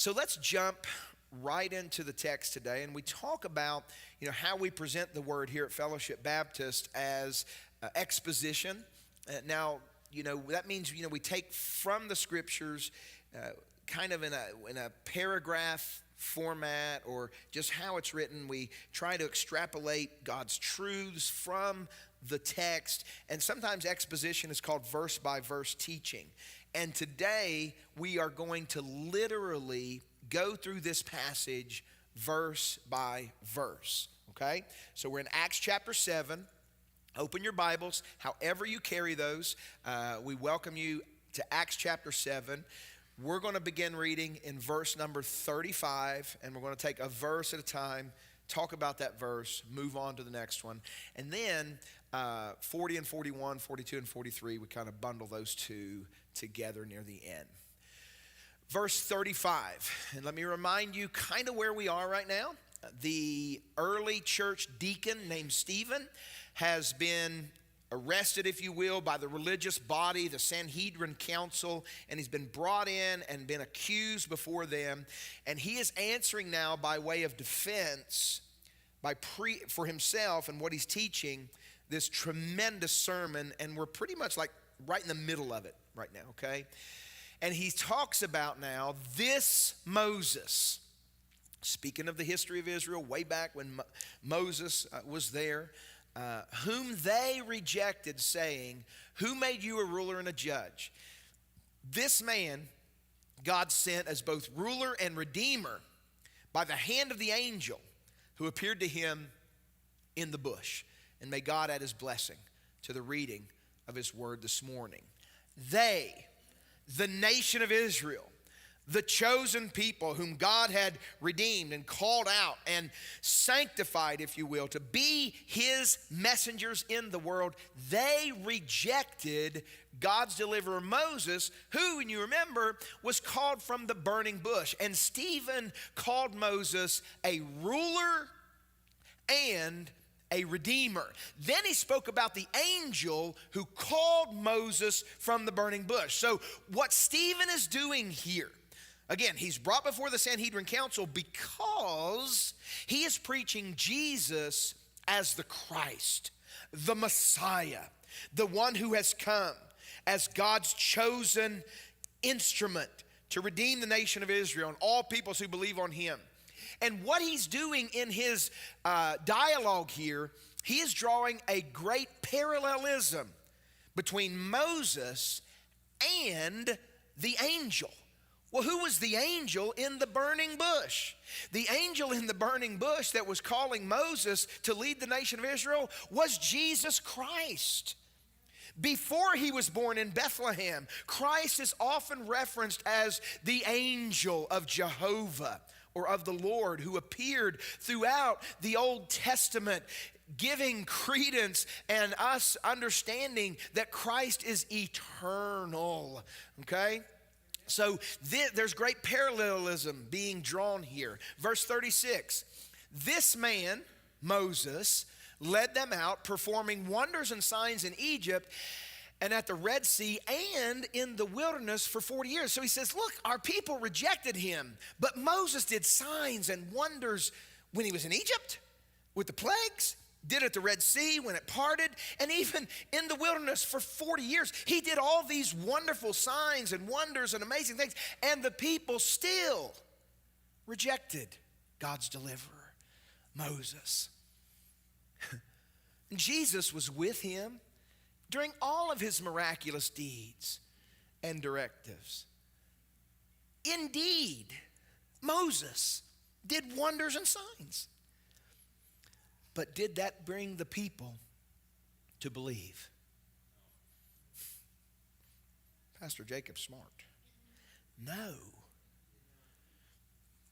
So let's jump right into the text today, and we talk about how we present the word here at Fellowship Baptist as exposition. Now that means we take from the scriptures kind of in a paragraph format, or just how it's written. We try to extrapolate God's truths from the text, and sometimes exposition is called verse by verse teaching. And today we are going to literally go through this passage verse by verse, okay? So we're in Acts chapter 7. Open your Bibles, however you carry those. We welcome you to Acts chapter 7. We're going to begin reading in verse number 35, and we're going to take a verse at a time, talk about that verse, move on to the next one. And then 40 and 41, 42 and 43, we kind of bundle those two together near the end. Verse 35, and let me remind you kind of where we are right now. The early church deacon named Stephen has been arrested, if you will, by the religious body, the Sanhedrin council, and he's been brought in and been accused before them. And he is answering now by way of defense, for himself and what he's teaching, this tremendous sermon. And we're pretty much like right in the middle of it right now, okay? And he talks about now this Moses, speaking of the history of Israel way back when Moses was there, whom they rejected, saying, "Who made you a ruler and a judge?" This man God sent as both ruler and redeemer by the hand of the angel who appeared to him in the bush. And may God add his blessing to the reading of his word this morning. They, the nation of Israel, the chosen people whom God had redeemed and called out and sanctified, if you will, to be his messengers in the world, they rejected God's deliverer Moses, who, and you remember, was called from the burning bush. And Stephen called Moses a ruler and a redeemer. Then he spoke about the angel who called Moses from the burning bush. So what Stephen is doing here, again, he's brought before the Sanhedrin council because he is preaching Jesus as the Christ, the Messiah, the one who has come as God's chosen instrument to redeem the nation of Israel and all peoples who believe on him. And what he's doing in his dialogue here, he is drawing a great parallelism between Moses and the angel. Well, who was the angel in the burning bush? The angel in the burning bush that was calling Moses to lead the nation of Israel was Jesus Christ. Before he was born in Bethlehem, Christ is often referenced as the angel of Jehovah, or of the Lord, who appeared throughout the Old Testament, giving credence and us understanding that Christ is eternal, okay? So there's great parallelism being drawn here. Verse 36, this man, Moses, led them out, performing wonders and signs in Egypt and at the Red Sea and in the wilderness for 40 years. So he says, look, our people rejected him, but Moses did signs and wonders when he was in Egypt with the plagues, did at the Red Sea when it parted, and even in the wilderness for 40 years. He did all these wonderful signs and wonders and amazing things, and the people still rejected God's deliverer, Moses. Jesus was with him during all of his miraculous deeds and directives. Indeed, Moses did wonders and signs. But did that bring the people to believe? Pastor Jacob's smart. No.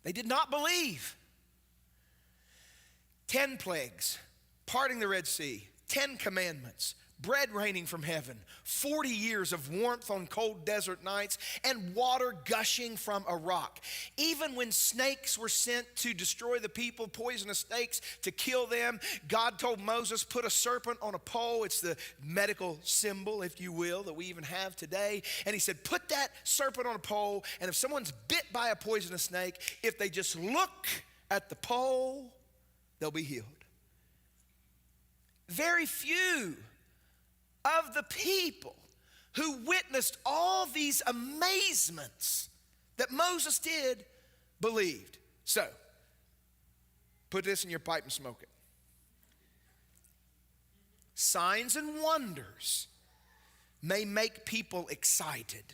They did not believe. 10 plagues, parting the Red Sea, 10 commandments, bread raining from heaven, 40 years of warmth on cold desert nights, and water gushing from a rock. Even when snakes were sent to destroy the people, poisonous snakes to kill them, God told Moses, put a serpent on a pole. It's the medical symbol, if you will, that we even have today. And he said, put that serpent on a pole, and if someone's bit by a poisonous snake, if they just look at the pole, they'll be healed. Very few of the people who witnessed all these amazements that Moses did believed. So, put this in your pipe and smoke it. Signs and wonders may make people excited,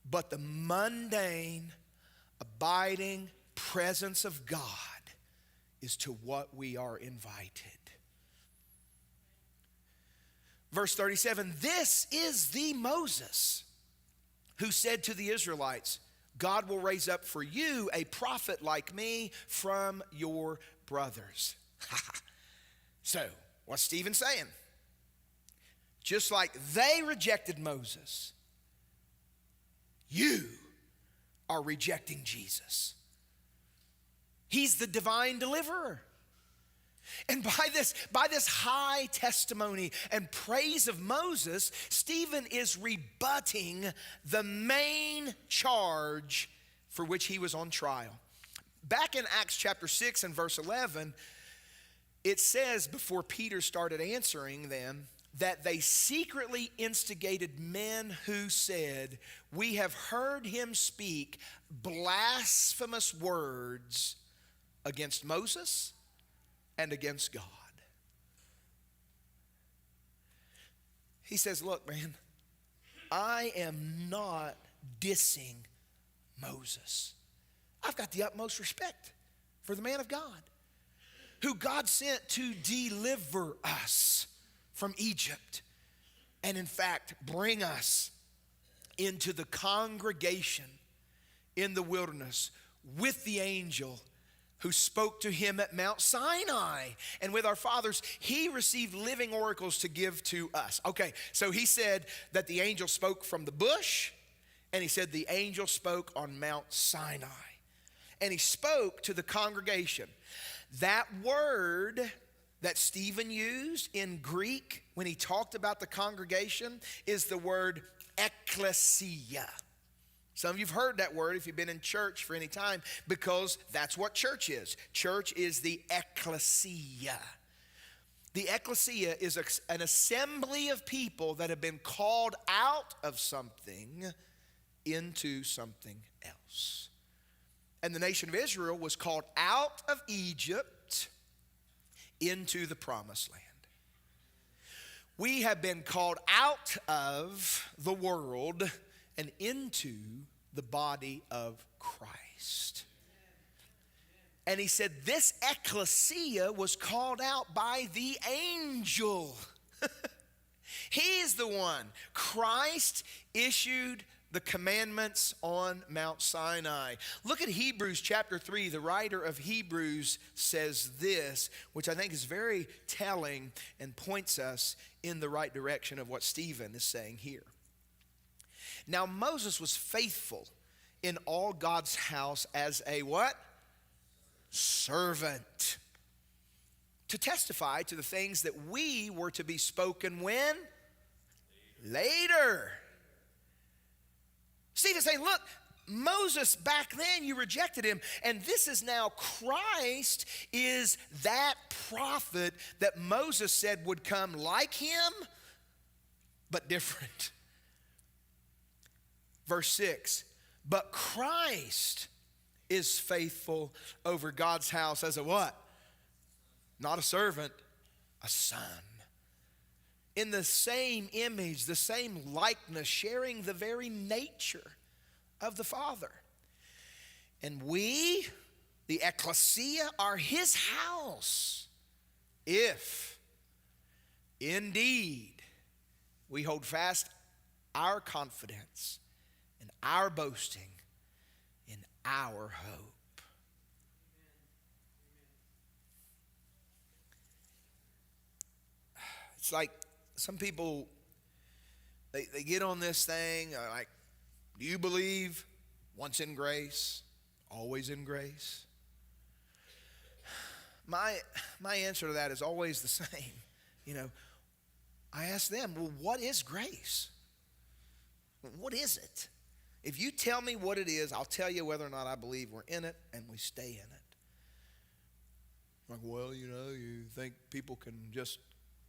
but the mundane, abiding presence of God is to what we are invited. Verse 37, this is the Moses who said to the Israelites, God will raise up for you a prophet like me from your brothers. So, what's Stephen saying? Just like they rejected Moses, you are rejecting Jesus. He's the divine deliverer. And by this high testimony and praise of Moses, Stephen is rebutting the main charge for which he was on trial. Back in Acts chapter 6 and verse 11, it says before Peter started answering them that they secretly instigated men who said, we have heard him speak blasphemous words against Moses and against God. He says, look, man, I am not dissing Moses. I've got the utmost respect for the man of God, who God sent to deliver us from Egypt, and in fact, bring us into the congregation in the wilderness with the angel who spoke to him at Mount Sinai. And with our fathers, he received living oracles to give to us. Okay, so he said that the angel spoke from the bush, and he said the angel spoke on Mount Sinai. And he spoke to the congregation. That word that Stephen used in Greek when he talked about the congregation is the word ecclesia. Some of you have heard that word if you've been in church for any time, because that's what church is. Church is the ecclesia. The ecclesia is an assembly of people that have been called out of something into something else. And the nation of Israel was called out of Egypt into the promised land. We have been called out of the world and into the body of Christ. And he said this ecclesia was called out by the angel. He's the one. Christ issued the commandments on Mount Sinai. Look at Hebrews chapter 3. The writer of Hebrews says this, which I think is very telling and points us in the right direction of what Stephen is saying here. Now Moses was faithful in all God's house as a what? Servant. To testify to the things that we were to be spoken when? Later. Stephen's saying, look, Moses back then, you rejected him, and this is now Christ is that prophet that Moses said would come like him, but different. Verse 6, but Christ is faithful over God's house as a what? Not a servant, a son. In the same image, the same likeness, sharing the very nature of the Father. And we, the ecclesia, are his house, if indeed we hold fast our confidence and our boasting in our hope. It's like some people, they get on this thing, like, do you believe once in grace, always in grace? My answer to that is always the same. I ask them, well, what is grace? What is it? If you tell me what it is, I'll tell you whether or not I believe we're in it and we stay in it. Like, well, you think people can just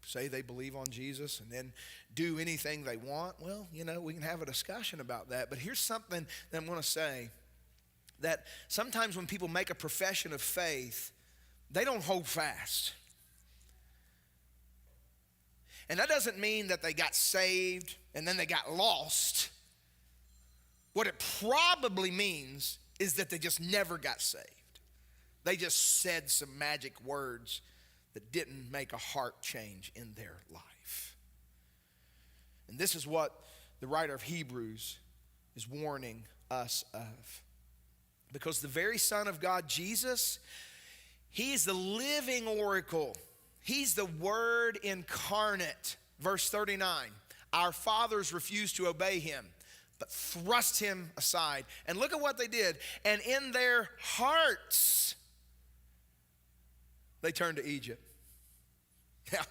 say they believe on Jesus and then do anything they want? Well, we can have a discussion about that. But here's something that I'm going to say, that sometimes when people make a profession of faith, they don't hold fast. And that doesn't mean that they got saved and then they got lost. What it probably means is that they just never got saved. They just said some magic words that didn't make a heart change in their life. And this is what the writer of Hebrews is warning us of. Because the very Son of God, Jesus, He's the living oracle. He's the Word incarnate. Verse 39, our fathers refused to obey Him, but thrust Him aside. And look at what they did. And in their hearts, they turned to Egypt. Now,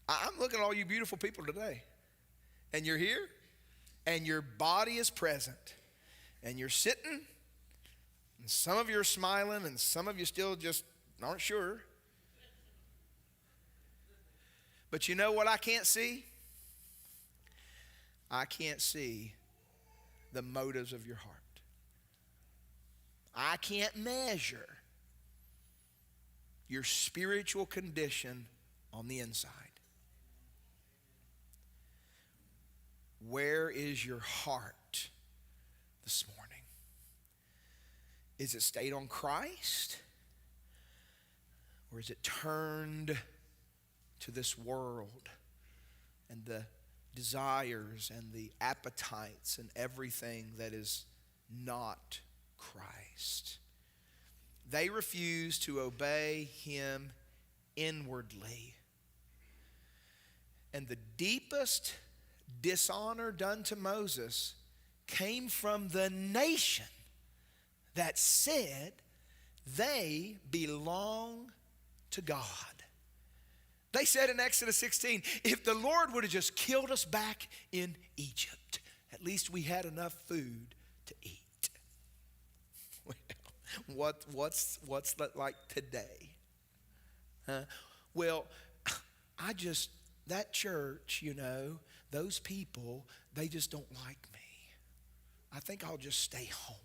I'm looking at all you beautiful people today. And you're here, and your body is present. And you're sitting, and some of you are smiling, and some of you still just aren't sure. But you know what I can't see? I can't see the motives of your heart. I can't measure your spiritual condition on the inside. Where is your heart this morning? Is it stayed on Christ? Or is it turned to this world and the desires and the appetites and everything that is not Christ? They refuse to obey Him inwardly. And the deepest dishonor done to Moses came from the nation that said they belong to God. They said in Exodus 16, if the Lord would have just killed us back in Egypt, at least we had enough food to eat. Well, what's that like today? Huh? Well, that church, those people, they just don't like me. I think I'll just stay home.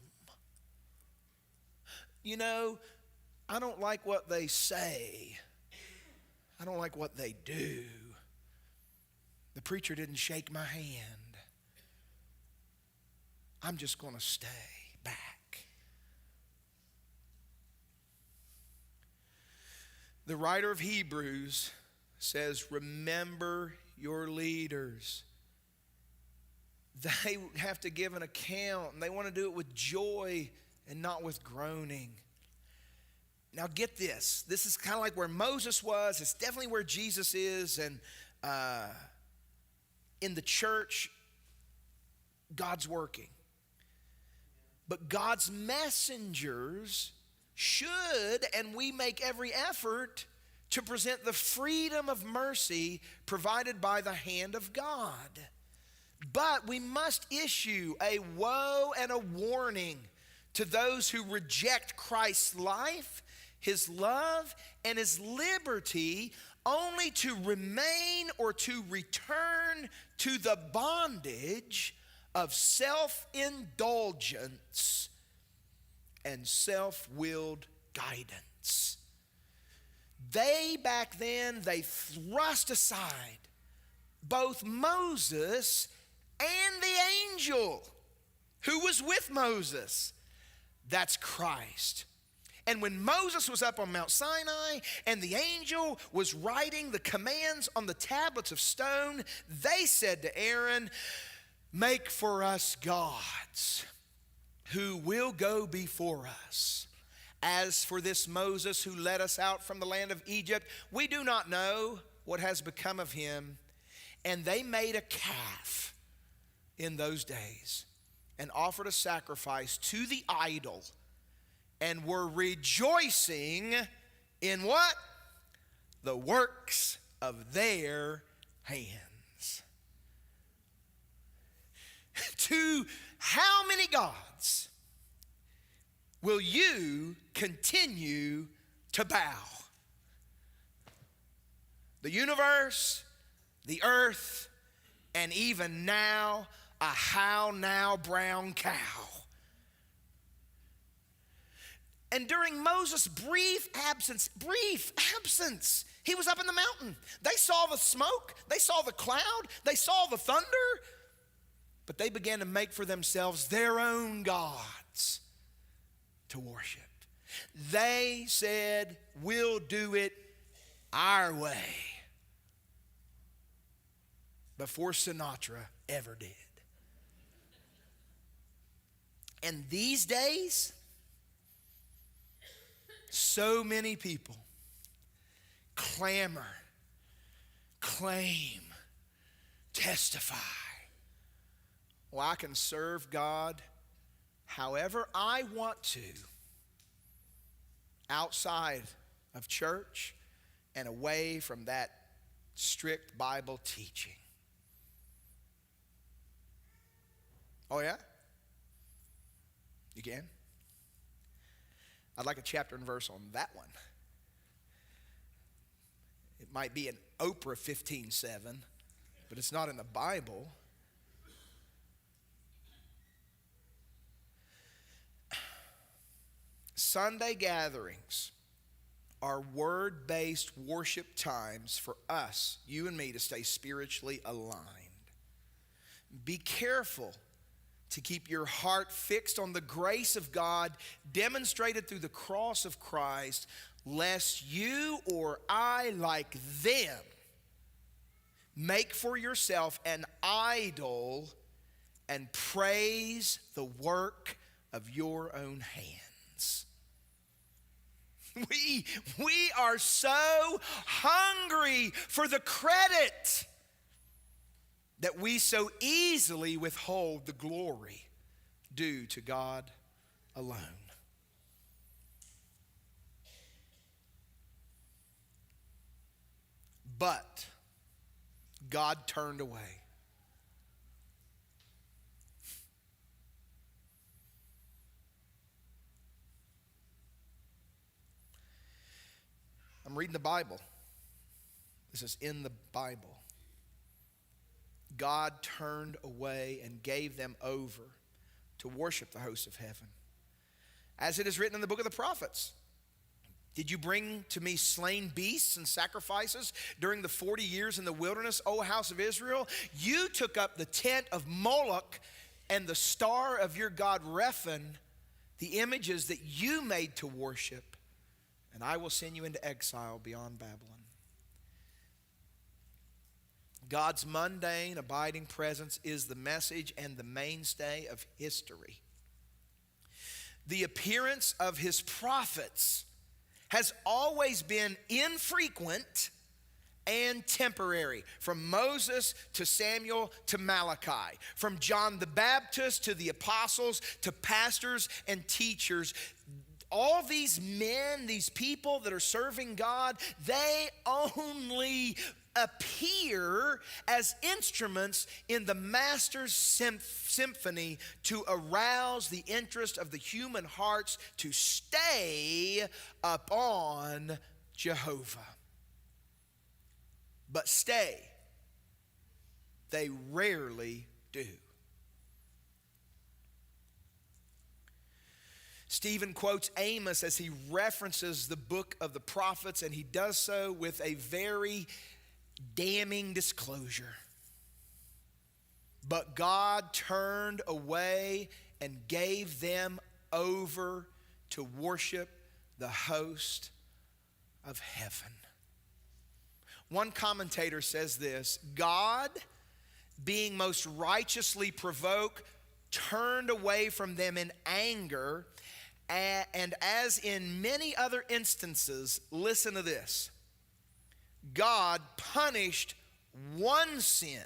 I don't like what they say. I don't like what they do. The preacher didn't shake my hand. I'm just going to stay back. The writer of Hebrews says, remember your leaders. They have to give an account, and they want to do it with joy and not with groaning. Now get this. This is kind of like where Moses was. It's definitely where Jesus is. And in the church, God's working. But God's messengers should, and we make every effort to present the freedom of mercy provided by the hand of God. But we must issue a woe and a warning to those who reject Christ's life, His love, and His liberty only to remain or to return to the bondage of self-indulgence and self-willed guidance. They back then, they thrust aside both Moses and the angel who was with Moses. That's Christ. And when Moses was up on Mount Sinai and the angel was writing the commands on the tablets of stone, they said to Aaron, make for us gods who will go before us. As for this Moses who led us out from the land of Egypt, we do not know what has become of him. And they made a calf in those days and offered a sacrifice to the idol and were rejoicing in what? The works of their hands. To how many gods will you continue to bow? The universe, the earth, and even now, a how now brown cow. And during Moses' brief absence, he was up in the mountain. They saw the smoke, they saw the cloud, they saw the thunder, but they began to make for themselves their own gods to worship. They said, we'll do it our way, before Sinatra ever did. And these days, so many people clamor, claim, testify. Well, I can serve God however I want to, outside of church and away from that strict Bible teaching. Oh yeah? You can? I'd like a chapter and verse on that one. It might be an Oprah 15:7, but it's not in the Bible. Sunday gatherings are word-based worship times for us, you and me, to stay spiritually aligned. Be careful to keep your heart fixed on the grace of God demonstrated through the cross of Christ, lest you or I, like them, make for yourself an idol and praise the work of your own hands. We are so hungry for the credit that we so easily withhold the glory due to God alone. But God turned away. I'm reading the Bible. This is in the Bible. God turned away and gave them over to worship the hosts of heaven. As it is written in the book of the prophets, did you bring to me slain beasts and sacrifices during the 40 years in the wilderness, O house of Israel? You took up the tent of Moloch and the star of your god Rephan, the images that you made to worship, and I will send you into exile beyond Babylon. God's mundane, abiding presence is the message and the mainstay of history. The appearance of his prophets has always been infrequent and temporary, from Moses to Samuel to Malachi, from John the Baptist to the apostles to pastors and teachers. All these men, these people that are serving God, they only appear as instruments in the master's symphony to arouse the interest of the human hearts to stay upon Jehovah. But stay, they rarely do. Stephen quotes Amos as he references the book of the prophets, and he does so with a very damning disclosure. But God turned away and gave them over to worship the host of heaven. One commentator says this: God, being most righteously provoked, turned away from them in anger, and as in many other instances, listen to this, God punished one sin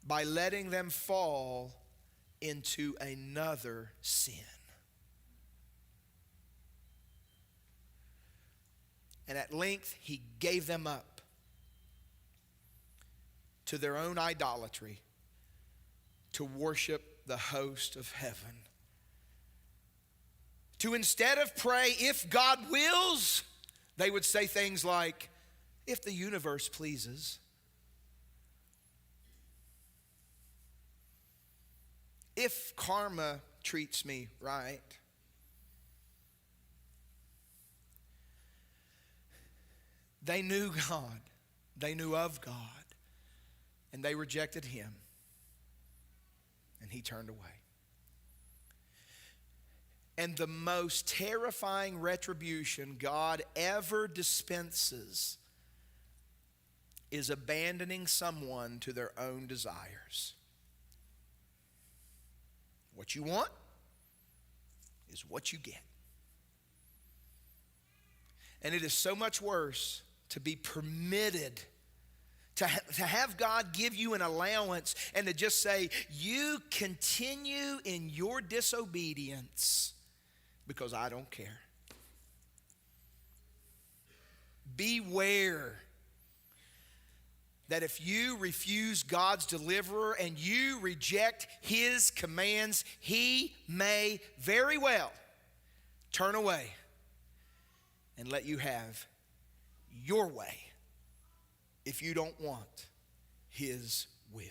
by letting them fall into another sin. And at length he gave them up to their own idolatry, to worship the host of heaven. To instead of pray, if God wills, they would say things like, if the universe pleases. If karma treats me right. They knew God. They knew of God. And they rejected him. And he turned away. And the most terrifying retribution God ever dispenses is abandoning someone to their own desires. What you want is what you get. And it is so much worse to be permitted to have God give you an allowance and to just say, you continue in your disobedience because I don't care. Beware that if you refuse God's deliverer and you reject his commands, he may very well turn away and let you have your way if you don't want his will.